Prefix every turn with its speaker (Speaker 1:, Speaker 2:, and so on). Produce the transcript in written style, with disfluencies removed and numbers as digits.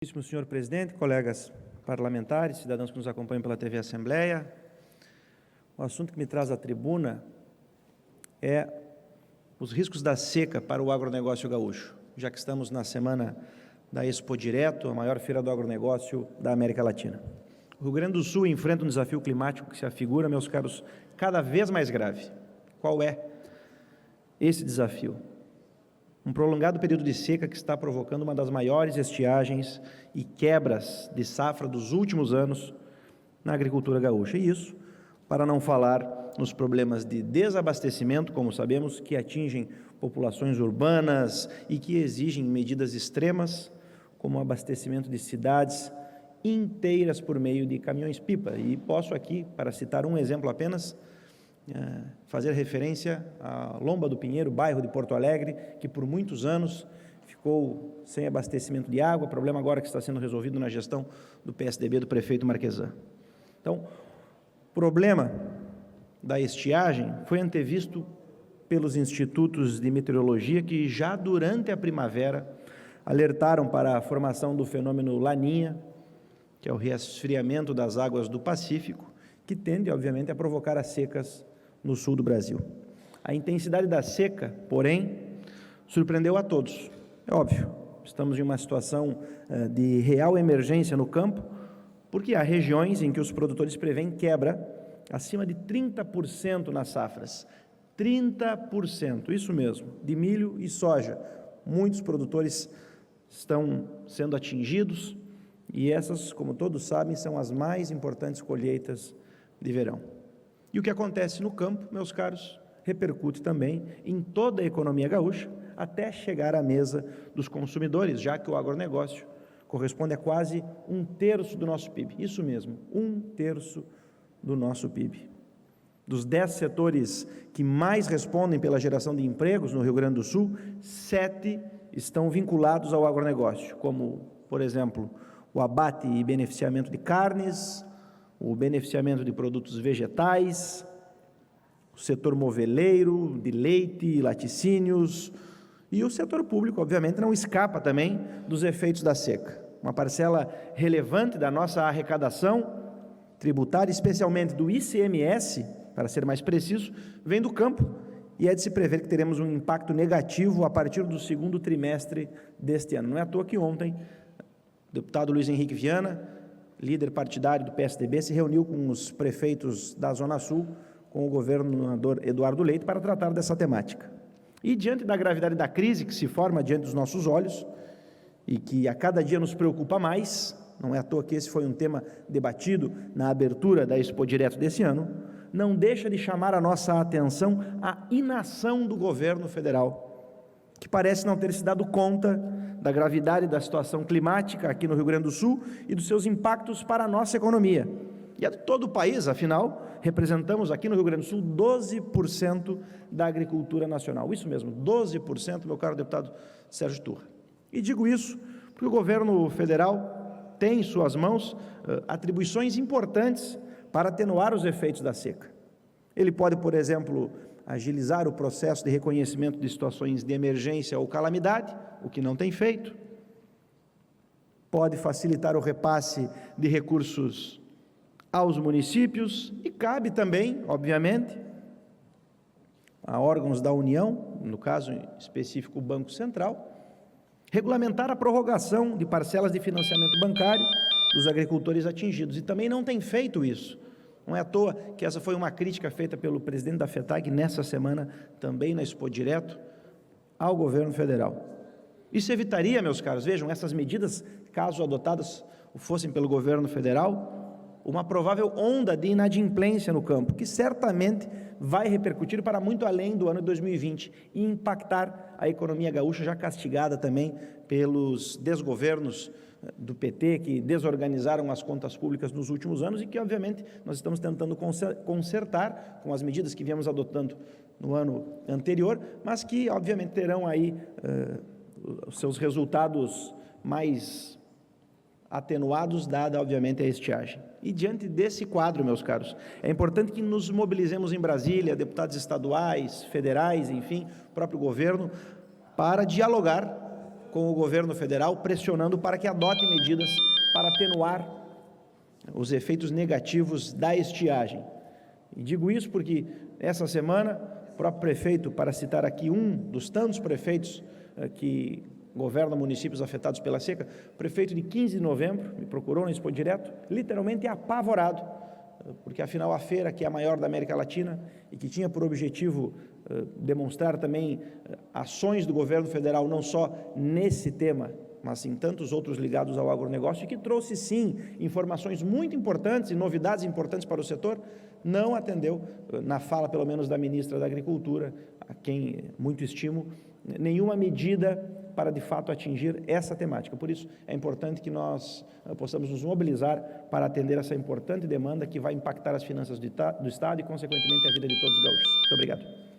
Speaker 1: Senhor presidente, colegas parlamentares, cidadãos que nos acompanham pela TV Assembleia, o assunto que me traz à tribuna é os riscos da seca para o agronegócio gaúcho, já que estamos na semana da Expo Direto, a maior feira do agronegócio da América Latina. O Rio Grande do Sul enfrenta um desafio climático que se afigura, meus caros, cada vez mais grave. Qual é esse desafio? Um prolongado período de seca que está provocando uma das maiores estiagens e quebras de safra dos últimos anos na agricultura gaúcha. E isso, para não falar nos problemas de desabastecimento, como sabemos, que atingem populações urbanas e que exigem medidas extremas, como o abastecimento de cidades inteiras por meio de caminhões-pipa. E posso aqui, para citar um exemplo apenas, fazer referência à Lomba do Pinheiro, bairro de Porto Alegre, que por muitos anos ficou sem abastecimento de água, problema agora que está sendo resolvido na gestão do PSDB do prefeito Marquesan. Então, o problema da estiagem foi antevisto pelos institutos de meteorologia que já durante a primavera alertaram para a formação do fenômeno Laninha, que é o resfriamento das águas do Pacífico, que tende, obviamente, a provocar as secas no sul do Brasil. A intensidade da seca, porém, surpreendeu a todos. É óbvio, estamos em uma situação de real emergência no campo, porque há regiões em que os produtores prevêem quebra acima de 30% nas safras. 30%, isso mesmo, de milho e soja. Muitos produtores estão sendo atingidos e essas, como todos sabem, são as mais importantes colheitas de verão. E o que acontece no campo, meus caros, repercute também em toda a economia gaúcha, até chegar à mesa dos consumidores, já que o agronegócio corresponde a quase 1/3 do nosso PIB. Isso mesmo, 1/3 do nosso PIB. Dos 10 setores que mais respondem pela geração de empregos no Rio Grande do Sul, 7 estão vinculados ao agronegócio, como, por exemplo, o abate e beneficiamento de carnes, o beneficiamento de produtos vegetais, o setor moveleiro, de leite e laticínios, e o setor público, obviamente, não escapa também dos efeitos da seca. Uma parcela relevante da nossa arrecadação tributária, especialmente do ICMS, para ser mais preciso, vem do campo, e é de se prever que teremos um impacto negativo a partir do segundo trimestre deste ano. Não é à toa que ontem o deputado Luiz Henrique Viana, líder partidário do PSDB, se reuniu com os prefeitos da Zona Sul, com o governador Eduardo Leite, para tratar dessa temática. E diante da gravidade da crise que se forma diante dos nossos olhos, e que a cada dia nos preocupa mais, não é à toa que esse foi um tema debatido na abertura da Expo Direto desse ano, não deixa de chamar a nossa atenção a inação do governo federal, que parece não ter se dado conta da gravidade da situação climática aqui no Rio Grande do Sul e dos seus impactos para a nossa economia. E a todo o país, afinal, representamos aqui no Rio Grande do Sul 12% da agricultura nacional. Isso mesmo, 12%, meu caro deputado Sérgio Turra. E digo isso porque o governo federal tem em suas mãos atribuições importantes para atenuar os efeitos da seca. Ele pode, por exemplo, agilizar o processo de reconhecimento de situações de emergência ou calamidade, o que não tem feito. Pode facilitar o repasse de recursos aos municípios e cabe também, obviamente, a órgãos da União, no caso específico o Banco Central, regulamentar a prorrogação de parcelas de financiamento bancário dos agricultores atingidos, e também não tem feito isso. Não é à toa que essa foi uma crítica feita pelo presidente da FETAG nessa semana, também na Expo Direto, ao governo federal. Isso evitaria, meus caros, vejam, essas medidas, caso adotadas fossem pelo governo federal, uma provável onda de inadimplência no campo, que certamente vai repercutir para muito além do ano de 2020 e impactar a economia gaúcha, já castigada também pelos desgovernos do PT, que desorganizaram as contas públicas nos últimos anos e que, obviamente, nós estamos tentando consertar com as medidas que viemos adotando no ano anterior, mas que, obviamente, terão aí os seus resultados mais atenuados, dada, obviamente, a estiagem. E diante desse quadro, meus caros, é importante que nos mobilizemos em Brasília, deputados estaduais, federais, enfim, próprio governo, para dialogar com o governo federal, pressionando para que adote medidas para atenuar os efeitos negativos da estiagem. E digo isso porque essa semana o próprio prefeito, para citar aqui um dos tantos prefeitos que governam municípios afetados pela seca, o prefeito de 15 de novembro me procurou no Expo Direto, literalmente apavorado, porque afinal a feira, que é a maior da América Latina e que tinha por objetivo demonstrar também ações do governo federal, não só nesse tema, mas em tantos outros ligados ao agronegócio, e que trouxe sim informações muito importantes e novidades importantes para o setor, não atendeu, na fala pelo menos da ministra da Agricultura, a quem muito estimo, nenhuma medida para de fato atingir essa temática. Por isso é importante que nós possamos nos mobilizar para atender essa importante demanda que vai impactar as finanças do Estado e consequentemente a vida de todos os gaúchos. Muito obrigado.